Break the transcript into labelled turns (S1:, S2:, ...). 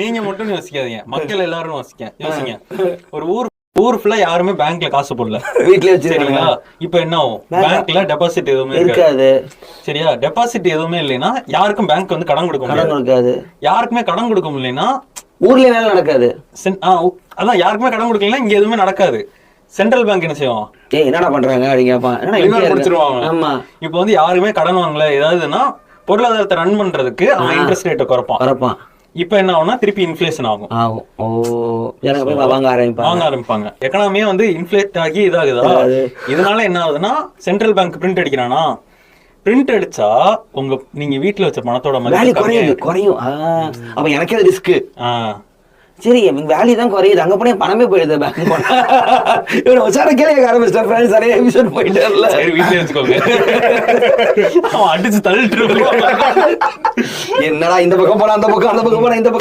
S1: நீங்க மட்டும் யோசிக்காதீங்க, மக்கள் எல்லாரும் யோசிங்க. ஒரு ஊர் ஃபுல்லா யாருமே பேங்க்ல காசு போடல, வீட்லயே வச்சிருக்கீங்களா? இப்ப என்ன ஆகும்? பேங்க்ல டெபாசிட் எதுவுமே இருக்காது. சரியா? டெபாசிட் எதுவுமே இல்லைன்னா யாருக்கும் பேங்க் வந்து கடன் கொடுக்காது. யாருக்குமே கடன் கொடுக்க முடியலன்னா ஊர்ல வேலை நடக்காது. அதான் யாருக்குமே கடன் கொடுக்கலன்னா இங்க எதுவுமே நடக்காது. சென்ட்ரல் பேங்க் என்ன செய்வோம்? என்னடா பண்றாங்க அப்படிங்க. இப்ப வந்து யாருமே கடன் வாங்கல ஏதாவதுன்னா பொருளாதாரத்தை ரன் பண்றதுக்கு அவன் இன்ட்ரெஸ்ட் ரேட்டை குறைப்பான். இப்ப என்ன ஆகும்னா திருப்பி இன்ஃபிளேஷன் ஆகும். வாங்க ஆரம்பிப்பாங்க. எக்கனாமியே வந்து இன்ஃபிளேட் ஆகி இதாகுதா. இதனால என்ன ஆகுதுன்னா சென்ட்ரல் பேங்க் பிரிண்ட் அடிக்கிறானா, பிரிண்ட் அடிச்சா நீங்க வீட்டுல வச்ச பணத்தோட மதிப்பு குறையும். அப்ப எனக்கே ரிஸ்க். சரி, வேல்யூ தான் குறையுது, அங்க போனா பணமே போயிடுது. அடிச்சு தள்ளிட்டு என்னடா இந்த பக்கம் போனா அந்த பக்கம், அந்த பக்கம் போனா இந்த பக்கம்.